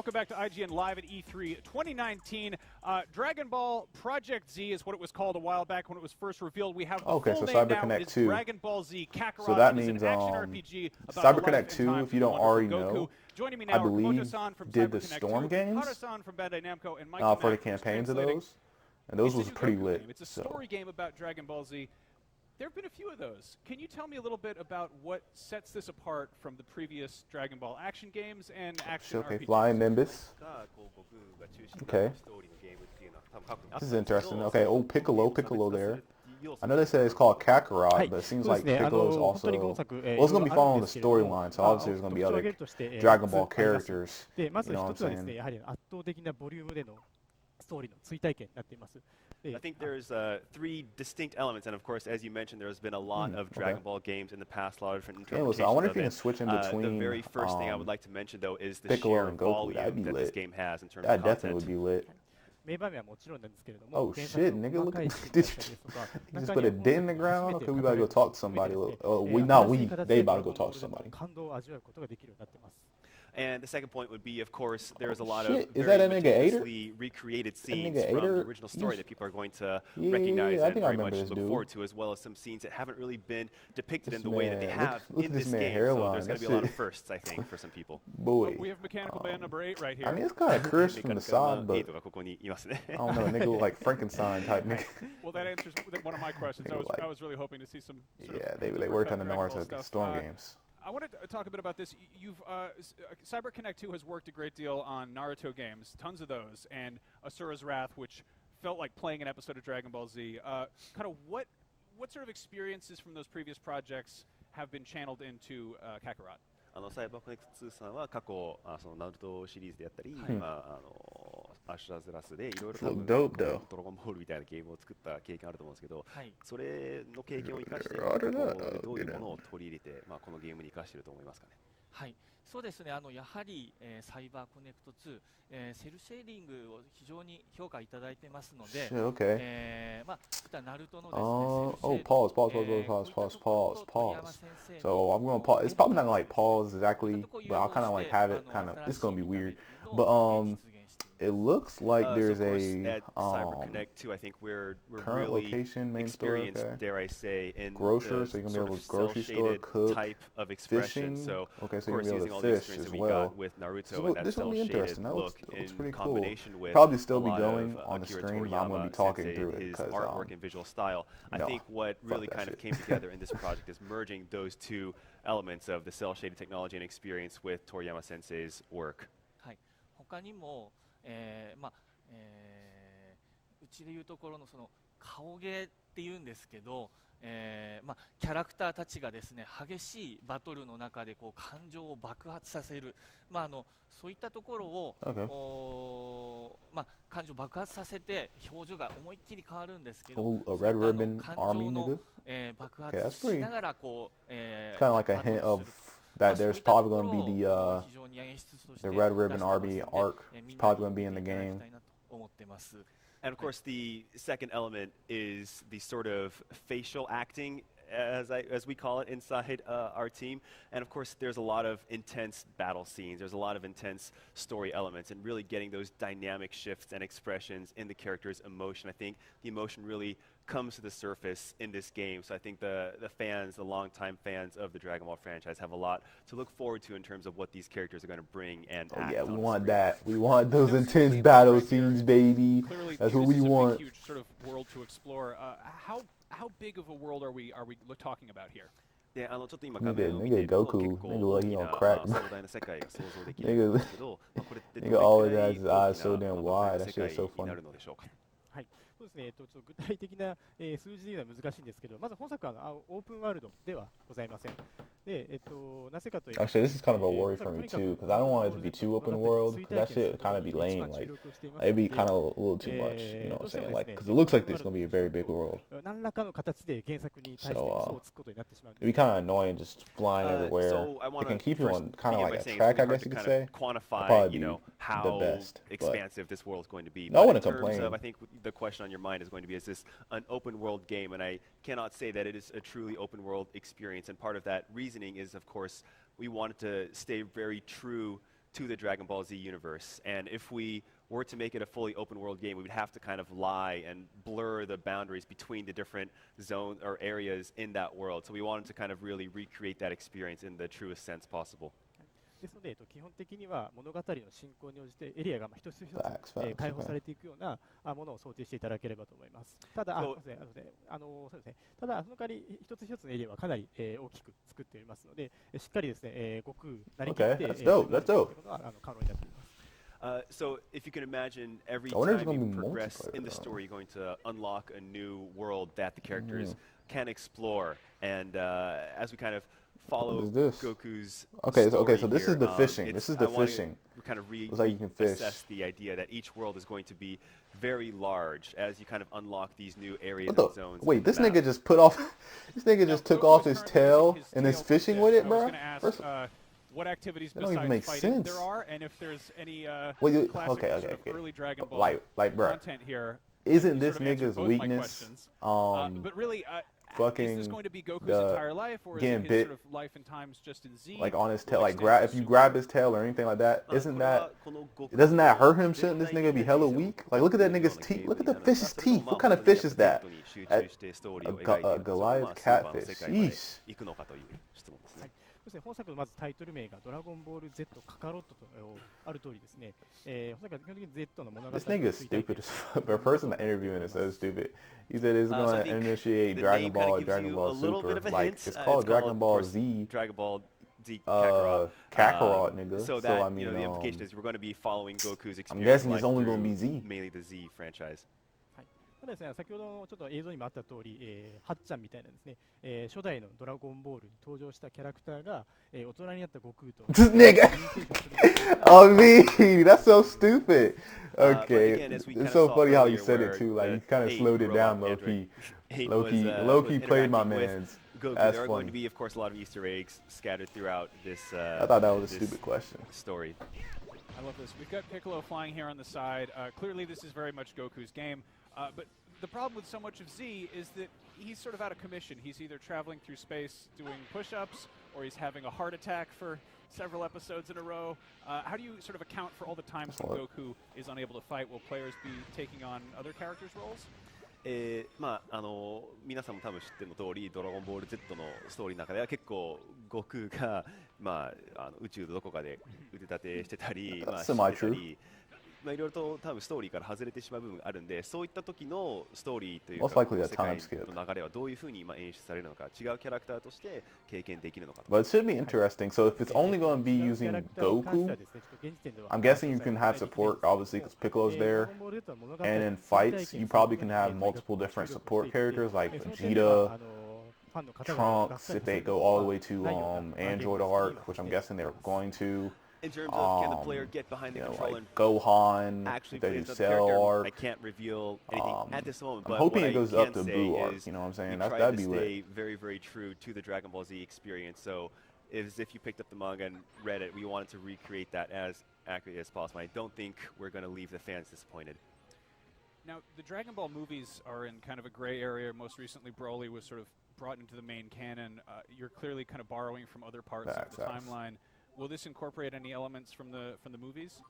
welcome back to IGN Live at E3 2019. Dragon Ball Project Z is what it was called a while back when it was first revealed. We have the full name now. It is Dragon Ball Z Kakarot. So that means an action RPG about CyberConnect 2, if you don't already know, Joining me now I believe from did the CyberConnect Storm 2, games Hara-san from Bandai Namco, and Mike for the campaigns of those. And those was pretty lit. It's a story game about Dragon Ball Z. There have been a few of those. Can you tell me a little bit about what sets this apart from the previous Dragon Ball action games and action RPGs? Flying Nimbus. Okay. This is interesting. Okay, old Piccolo there. I know they say it's called Kakarot, but it seems like Piccolo is also... Well, it's going to be following the storyline, so obviously there's going to be other Dragon Ball characters. You know what I'm saying? I think there's 3 distinct elements, and of course, as you mentioned, there's been a lot of Dragon Ball games in the past, a lot of different interpretations I wonder if of you it. can switch in between the very first thing I would like to mention, though, is the Piccolo sheer and Goku. volume that this game has in terms that of content. definitely would be lit. Oh shit, nigga, look at this. You just put a dent in the ground? Okay, we about to go talk to somebody. They about to go talk to somebody. And the second point would be, of course, there's a lot of is that a nigga meticulously recreated scenes from the original story that people are going to recognize and very much look forward to, as well as some scenes that haven't really been depicted in the way that they have in this game. So there's going to be a lot of firsts, I think, for some people. Boy. We have mechanical band number 8 right here. I mean, it's kind of cursed from the side, but I don't know, a nigga look like Frankenstein type nigga. Well, that answers one of my questions. I was really hoping to see some they worked on the Naruto Storm games. I want to talk a bit about this. CyberConnect 2 has worked a great deal on Naruto games, tons of those, and Asura's Wrath, which felt like playing an episode of Dragon Ball Z. Kind of what sort of experiences from those previous projects have been channeled into Kakarot? サイバーコネクト2さんは過去そのナルトシリーズであったり、アシュラズラスでいろいろ多分ドラゴンボールみたいなゲームを作った経験あると思うんですけど、それの経験を生かしてどういうものを取り入れて、このゲームに生かしていると思いますかね。はい、そうですね。やはり、サイバーコネクト2、セルシェーディングを非常に評価いただいてますので、ナルトのですね、pause. So I'm gonna pause. It's probably not gonna like pause exactly, but I'll kind of like have it kind of. It's gonna be weird, but it looks like there's a CyberConnect 2. I think we're current really location, main experienced, store, dare I say, in grocer, so you're gonna be able to grocery store, cook, type of expression. fishing. So okay, so of course, you're using gonna all be the able to fish experience as that we well. got with Naruto So and that this will be cel-shaded interesting. That look looks in pretty cool. combination with Probably still be a lot going of on the Akira stream, but I'm gonna be Toriyama talking sensei, through it his because artwork and visual style. I think what really kind of came together in this project is merging those 2 elements of the cel-shaded technology and experience with Toriyama Sensei's work. はい。他にも、うちでいうところのその顔芸っていうんですけど、キャラクターたちがですね、激しいバトルの中でこう感情を爆発させる、そういったところを、感情を爆発させて表情が思いっきり変わるんですけど、a Red Ribbon Army nigga. 爆発しながらこう、kind of like a hint of that there's probably going to be the Red Ribbon Army arc. It's probably going to be in the game. And of course, the second element is the sort of facial acting, as we call it inside our team. And of course, there's a lot of intense battle scenes. There's a lot of intense story elements, and really getting those dynamic shifts and expressions in the character's emotion. I think the emotion really comes to the surface in this game. So I think the fans, the longtime fans of the Dragon Ball franchise, have a lot to look forward to in terms of what these characters are going to bring and act yeah, we on want screen. that. We want those intense battle scenes, baby. Clearly, that's what we want. Huge sort of world to explore. How big of a world are we talking about here? で、ちょっと今画面を見 nigga ていると Goku, 結構 nigga 大 like き he な on crack. 壮大な世界が想像できるんですけど、これってど Nigga れく always ら has い his 大 eyes き so な damn 世 wide. 界 That shit is so に funny. なるのでしょうか。はい、そうですね、ちょっと具体的な、数字では難しいんですけど、まず本作はオープンワールドではございません。で、なぜかというと、 Actually, this is kind of a worry for me too, because I don't want it to be too open world, because that shit kind of be lame. Like, it'd be kind of a little too much, you know what I'm saying? Like, because it looks like this is going to be a very big world. 何らかの形で原作に対してそうつくことになってしまうんです。 It'd be kind of annoying just flying everywhere. So I It want can to keep you on kind of like a saying track, I it's really guess you hard could to say. kind of quantify, Probably you know, the how best, but expansive this world is going to be. No But one in to terms complain. of, I think the question on your mind is going to be, is this an open world game? And I cannot say that it is a truly open world experience. And part of that reasoning is, of course, we wanted to stay very true to the Dragon Ball Z universe. And if we were to make it a fully open world game, we would have to kind of lie and blur the boundaries between the different zones or areas in that world. So we wanted to kind of really recreate that experience in the truest sense possible. ですので、基本的には物語の進行に応じてエリアが一つ一つ開放されていくようなものを想定していただければと思います。ただ、そうですね。ただその代わり一つ一つのエリアはかなり大きく作っておりますので、しっかりですね、悟空なりきってということが可能になっています。So if you can imagine, every time you progress in the story, you're going to unlock a new world that the characters can explore. And as we kind of follow Goku's story so this is the fishing. This is the fishing. Kind of assess the idea that each world is going to be very large as you kind of unlock these new areas and zones. Wait, this nigga just put off. This nigga just took off his tail and is fishing with it, bro. What activities besides fighting sense. there are, and if there's any classic early Dragon Ball like bro, content here. Isn't this nigga's weakness but really, fucking is this going to be Goku's entire life, or is it his sort of life and times just in Z? Like on his tail, like if you grab his tail or anything like that, doesn't that hurt him? Shouldn't this nigga be hella weak? Like look at that nigga's teeth. Look at the fish's teeth. What kind of fish is that? A Goliath catfish. Yeesh. ですね、本作のまずタイトル名がドラゴンボール Z カカロットとある通りですね、本作は基本的に Z の物語 This nigga is stupid as fuck. The person that interviewing is so stupid. He said it's going to initiate Dragon Ball Super. Like it's called Dragon Ball Z. Dragon Ball Z Kakarot, nigga. So that, I mean, the implication is we're going to be following Goku's experience. I'm guessing it's only going to be Z. Mainly the Z franchise. ただですね、先ほどちょっと映像にもあった通り、はっちゃんみたいなですね、初代のドラゴンボールに登場したキャラクターが、大人になった悟空と This nigga. Oh me, that's so stupid. Okay, it's so funny how you said it too. Like you kind of slowed it down, low key. Low key played my man's. There are going to be, of course, a lot of Easter eggs scattered throughout this. I thought that was a stupid question. Story. I love this. We've got Piccolo flying here on the side. Clearly, this is very much Goku's game. But the problem with so much of Z is that he's sort of out of commission. He's either traveling through space doing push-ups, or he's having a heart attack for several episodes in a row. How do you sort of account for all the times when Goku is unable to fight? Will players be taking on other characters' roles? 皆さんも多分知ってるの通り、ドラゴンボール Z のストーリーの中では結構悟空が、宇宙のどこかで腕立てしてたり、してたり。いろいろと多分ストーリーから外れてしまう部分があるんで、そういった時のストーリーというか世界の流れはどういうふうに演出されるのか、違うキャラクターとして経験できるのか。But it should be interesting. So if it's only going to be using Goku, I'm guessing you can have support, obviously, because Piccolo's there. And in fights, you probably can have multiple different support characters like Vegeta, Trunks, if they go all the way to Android Arc, which I'm guessing they're going to. In terms of can the player get behind the controller like Gohan, actually they play do another Cell character, Arc. I can't reveal anything at this moment, but I'm hoping what it goes I up can to say Blue Arc, is you know what I'm saying? we That'd tried be to lit. stay very, very true to the Dragon Ball Z experience. So as if you picked up the manga and read it, we wanted to recreate that as accurately as possible. I don't think we're going to leave the fans disappointed. Now, the Dragon Ball movies are in kind of a gray area. Most recently, Broly was sort of brought into the main canon. You're clearly kind of borrowing from other parts of the timeline. Will this incorporate any elements from the movies?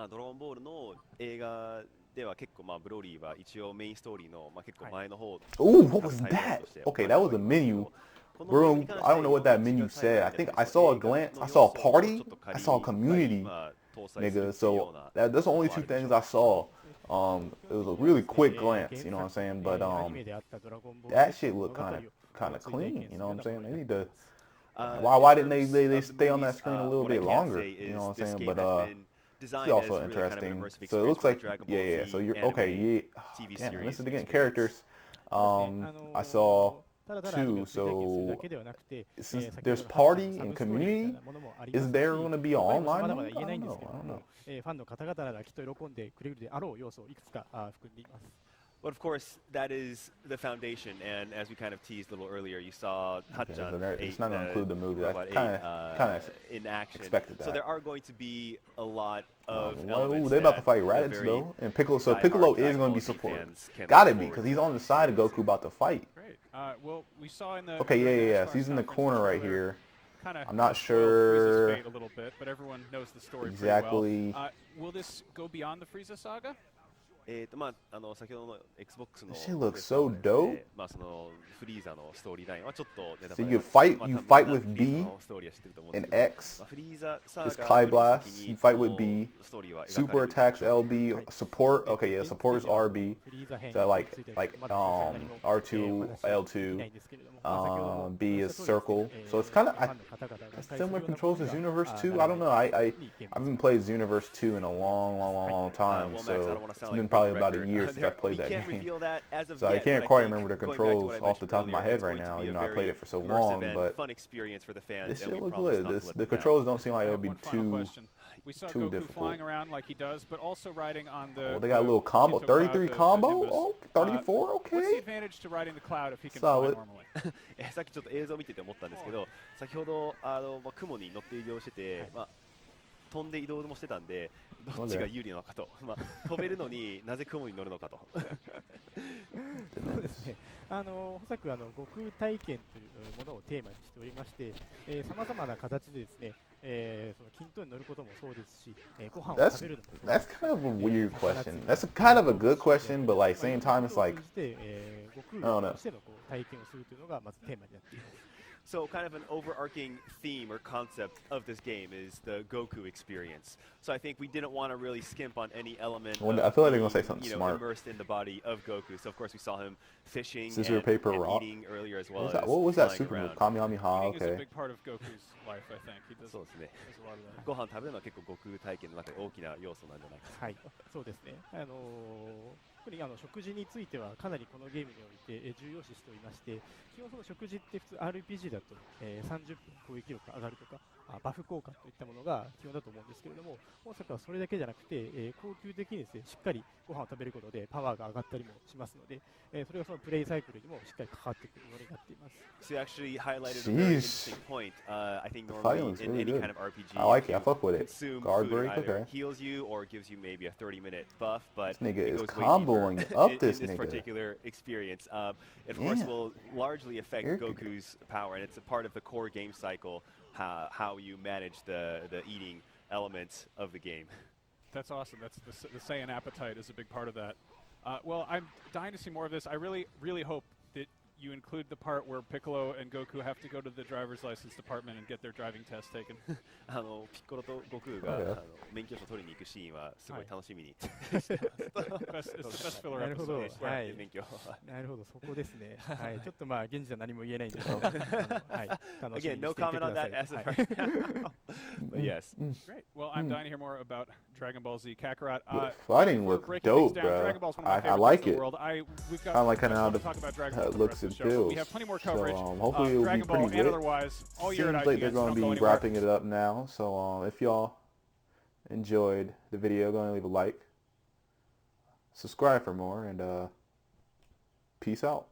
ドラゴンボールの映画では結構ブロリーは一応メインストーリーの結構前の方。Ooh, what was that? Okay, that was a menu. Bro, I don't know what that menu said. I think I saw a glance. I saw a party. I saw a community. Nigga, so that's the only two things I saw. It was a really quick glance, you know what I'm saying? But that shit looked kind of clean, you know what I'm saying? They need to. Why didn't they stay on that screen a little bit longer? You know what I'm saying? But it's also interesting. So it looks like yeah. So you're okay. Yeah. Damn, this is again characters. I saw two. So since there's party and community, is there going to be an online mode? I don't know. ファンの方々ならきっと喜んでくれるであろう要素をいくつか含んでいます。But of course, that is the foundation, and as we kind of teased a little earlier, you saw Hachan it's not going to include the movie. I kind of in action. expected that. So there are going to be a lot of Ooh, they're about to fight Raditz though, and Piccolo. So Piccolo is going to be supported. Got it be, because he's on the side of Goku about to fight. Great. Well, we saw in the okay, yeah. So he's in the corner right here. kind of I'm not Frieza's sure fate a little bit, but everyone knows the story exactly. pretty well. Will this go beyond the Frieza saga? まあ、先ほどの Xbox の This shit looks so dope. まあ、そのフリーザのストーリーラインはちょっとネタ So バ you レ fight, まあ you 多分 fight みんな with フリーザ B のストーリーは知ってると思うんです and けど、 X. まあ、フリーザサー It's ガ Kai よりも Blast. 先 You に fight こ with B. うストーリーは描かれ Super るんですよ attacks LB. Support. Okay, yeah, support is RB. So like R2, L2. B is circle. So it's kind of similar controls as Universe 2. I don't know. I haven't played Universe 2 in a long time. Well, Max, I So don't want to it's sound been like probably a about a record. year since I played We that can't game. reveal that as of So I yet, can't but quite think remember the going back to controls what I off the mentioned top of my earlier, head it's right going to now. be You a know, I played very it for so immersive long, and but fun experience for the fans, this and shit we look promise good. not to let The them down. controls don't seem I like have it'll be one final too. question. We saw too Goku difficult. flying around like he does, but also riding on the. Oh, they got a little combo. Shinto cloud, 33 the combo? Nimbus. Oh, 34? What's the Okay. advantage to riding the cloud if he can Solid. fly normally? さっきちょっと映像を見てて思ったんですけど、先ほどまあ、雲に乗って移動してて、まあ、飛んで移動もしてたんで、どっちが有利なのかと、まあ、飛べるのになぜ雲に乗るのかと。そうですね。おそらく悟空体験というものをテーマにしておりまして、さまざまな形でですね、その均等に乗ることもそうですし、ご飯を食べるのもそうで That's す。 kind of a weird question. That's kind of a good question, but like same time it's like 悟空としての体験をするというのがまずテーマになっています。So kind of an overarching theme or concept of this game is the Goku experience. So I think we didn't want to really skimp on any element of I feel like they're gonna say being, something smart. immersed in the body of Goku. So of course we saw him fishing Scissor, and, paper, and rock. eating earlier as What well was that, as what was that flying super move? around. Kamehameha, Eating is a okay. big part of Goku's life, I think. He does, そうですね。 does a lot of that. ご飯食べるのは結構悟空体験の中で大きな要素なんじゃないかと。はい、そうですね。特に食事についてはかなりこのゲームにおいて重要視しておりまして、基本その食事って普通 RPG だと30分攻撃力上がるとかバフ効果といったものが基本だと思うんですけれども、大阪はそれだけじゃなくて恒久的にですね、しっかりご飯を食べることでパワーが上がったりもしますので、それがそのプレイサイクルにもしっかり関わってくるようになっています。So you actually highlighted a very interesting point. I think normally in really any good. kind of RPG, I like it. I you fuck with it. consume Guard food break, either okay. heals you or gives you maybe a 30-minute buff, but This nigga it is goes way comboing deeper up in this this nigga. particular experience. It of course Damn. will largely affect Eric. Goku's power, and it's a part of the core game cycle, how you manage the eating elements of the game. That's awesome. That's the Saiyan appetite is a big part of that. Well, I'm dying to see more of this. I really hope that you include the part where Piccolo and Goku have to go to the driver's license department and get their driving test taken. ピッコロと悟空が Oh, yeah. 免許証取りに行くシーンはすごい楽しみに。 It's the best filler なるほど、 episode. I swear. はい、免許。なるほど、そこですね。はい、ちょっとまあ現時は何も言えないんですけど、はい、楽しみ Again, に no していて comment くだ on さ that い。 as of はい right now. But yes. Great. Well, I'm dying to hear more about Dragon Ball Z Kakarot. The fighting we're looks breaking dope, things down. bro. Dragon Ball's one of my I favorite like things in it. the world. We've got I like kind of how to talk about Dragon how Ball it for the looks rest of and the show, but feels. we have plenty more coverage. So hopefully it'll be Dragon Ball pretty and lit. otherwise all year Seems at like IGN, they're so going don't to go be anywhere. wrapping it up now. So if y'all enjoyed the video, go and leave a like, subscribe for more, and peace out.